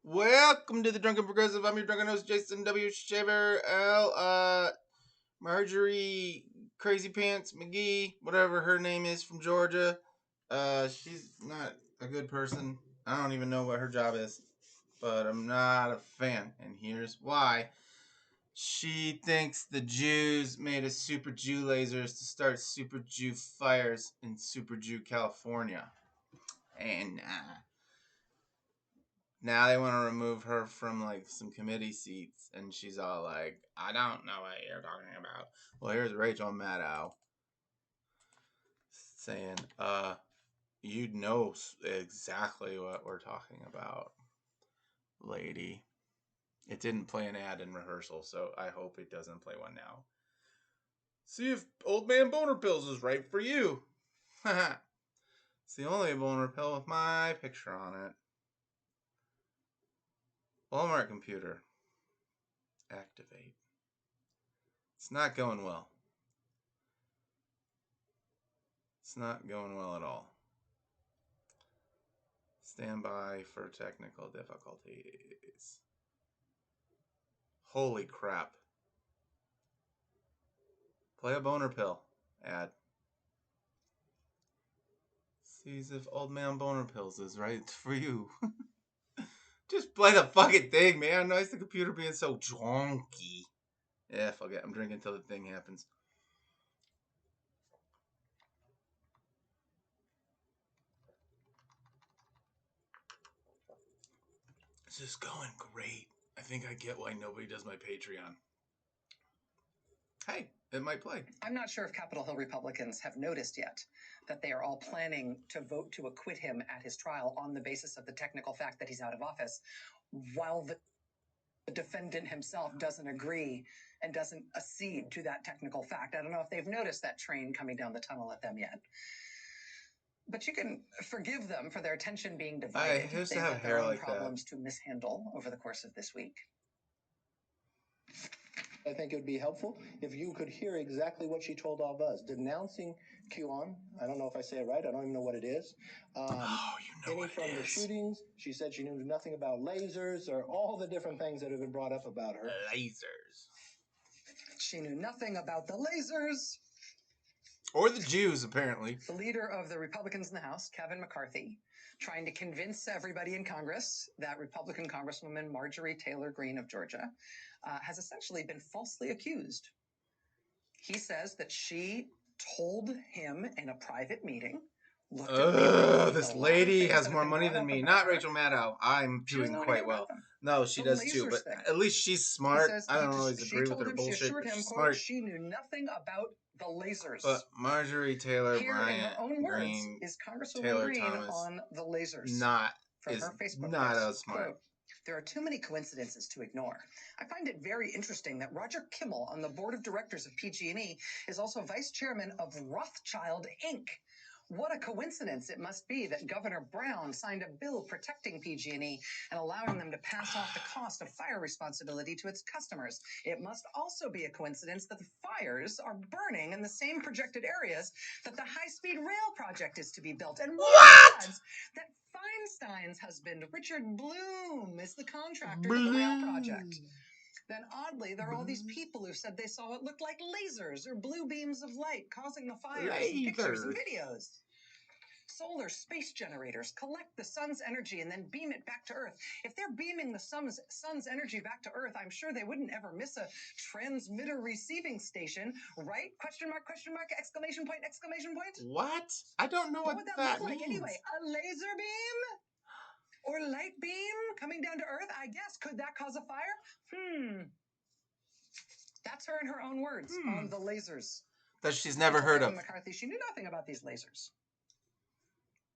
Welcome to the Drunken Progressive. I'm your drunken host, Jason W. Shaver L. Marjorie Crazy Pants McGee, whatever her name is, from Georgia. She's not a good person. I don't even know what her job is, but I'm not a fan, and here's why. She thinks the Jews made a Super Jew lasers to start Super Jew fires in Super Jew, California. And now they want to remove her from like some committee seats, and she's all like, I don't know what you're talking about. Well, here's Rachael Maddow saying, you know exactly what we're talking about, lady. It didn't play an ad in rehearsal, so I hope it doesn't play one now. See if Old Man Boner Pills is right for you. Haha. It's the only boner pill with my picture on it. Walmart computer. Activate. It's not going well. It's not going well at all. Stand by for technical difficulties. Holy crap. Play a boner pill ad. Sees if Old Man Boner Pills is right for you. Just play the fucking thing, man. Nice the computer being so drunky. Yeah, fuck it. I'm drinking until the thing happens. This is going great. I think I get why nobody does my Patreon. Hey, it might play. I'm not sure if Capitol Hill Republicans have noticed yet that they are all planning to vote to acquit him at his trial on the basis of the technical fact that he's out of office, while the defendant himself doesn't agree and doesn't accede to that technical fact. I don't know if they've noticed that train coming down the tunnel at them yet. But you can forgive them for their attention being divided. I used to They've have got hair their own like that. problems to mishandle over the course of this week. I think it would be helpful if you could hear exactly what she told all of us, denouncing QAnon. I don't know if I say it right. I don't even know what it is. You know Any what from it the is. shootings. She said she knew nothing about lasers or all the different things that have been brought up about her. Lasers. She knew nothing about the lasers. Or the Jews, apparently. The leader of the Republicans in the House, Kevin McCarthy, trying to convince everybody in Congress that Republican Congresswoman Marjorie Taylor Greene of Georgia has essentially been falsely accused. He says that she told him in a private meeting, this lady has more money than me. Not Rachael Maddow. I'm doing quite well. No, she does too, but at least she's smart. I don't always agree with her bullshit. She assured him, quote, she knew nothing about the lasers. But Marjorie Taylor Here, in her own words, Greene, is Congresswoman Taylor Greene Thomas on the lasers. is From her Facebook not post. as smart. Quote, there are too many coincidences to ignore. I find it very interesting that Roger Kimmel on the board of directors of PG&E is also vice chairman of Rothschild, Inc. What a coincidence it must be that Governor Brown signed a bill protecting PG&E and allowing them to pass off the cost of fire responsibility to its customers. It must also be a coincidence that the fires are burning in the same projected areas that the high-speed rail project is to be built. And what? That Feinstein's husband, Richard Bloom, is the contractor for the rail project. Then oddly, there are all these people who said they saw what looked like lasers or blue beams of light causing the fires in pictures and videos. Solar space generators collect the sun's energy and then beam it back to Earth. If they're beaming the sun's energy back to Earth, I'm sure they wouldn't ever miss a transmitter receiving station, right? Question mark, exclamation point, exclamation point. What? I don't know what would that look means. like anyway? A laser beam? Or light beam coming down to Earth? I guess. Could that cause a fire? That's her in her own words on the lasers. That she's never heard of. McCarthy, she knew nothing about these lasers.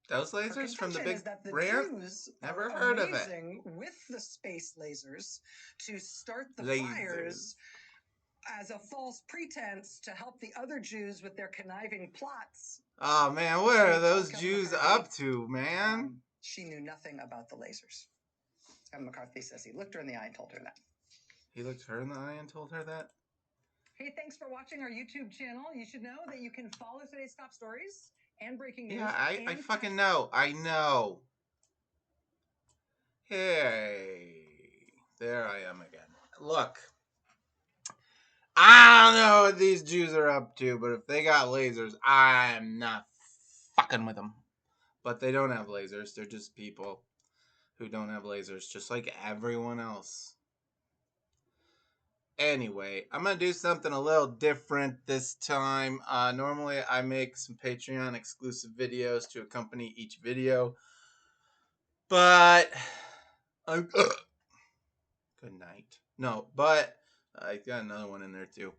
Those lasers from the big that the brand? Jews Never heard of it. With the space lasers to start the fires as a false pretense to help the other Jews with their conniving plots. Oh man, what are those Jews up to, man? She knew nothing about the lasers. Kevin McCarthy says he looked her in the eye and told her that. He looked her in the eye and told her that? Hey, thanks for watching our YouTube channel. You should know that you can follow today's top stories and breaking news. Yeah, I fucking know. I know. Hey. There I am again. Look, I don't know what these Jews are up to, but if they got lasers, I'm not fucking with them. But they don't have lasers. They're just people who don't have lasers, just like everyone else. Anyway, I'm going to do something a little different this time. Normally, I make some Patreon exclusive videos to accompany each video. But I'm... Good night. No, but I got another one in there too.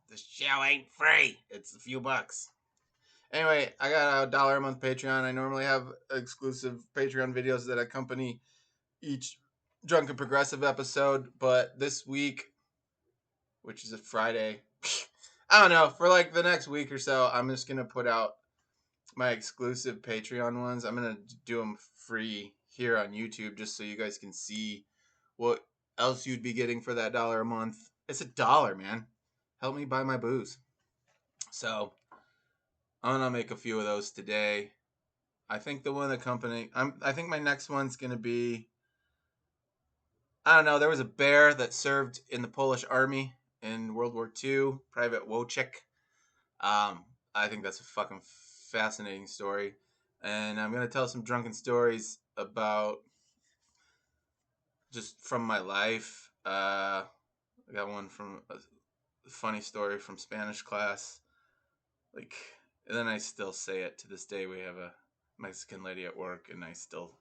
The show ain't free. It's a few bucks. Anyway, I got $1 a month Patreon. I normally have exclusive Patreon videos that accompany each Drunken Progressive episode, but this week, which is a Friday, I don't know, for like the next week or so, I'm just going to put out my exclusive Patreon ones. I'm going to do them free here on YouTube just so you guys can see what else you'd be getting for that $1 a month. It's $1, man. Help me buy my booze. So I'm gonna make a few of those today. I think the one accompanying, I think my next one's gonna be, I don't know. There was a bear that served in the Polish army in World War II, Private Wojciech. I think that's a fucking fascinating story, and I'm gonna tell some drunken stories about just from my life. I got one from a funny story from Spanish class. Like, and then I still say it to this day. We have a Mexican lady at work, and I still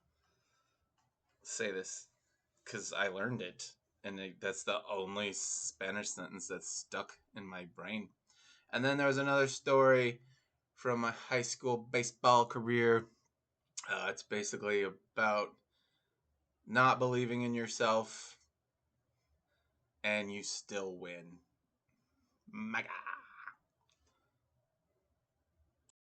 say this because I learned it, and that's the only Spanish sentence that's stuck in my brain. And then there was another story from my high school baseball career. It's basically about not believing in yourself, and you still win. MAGA.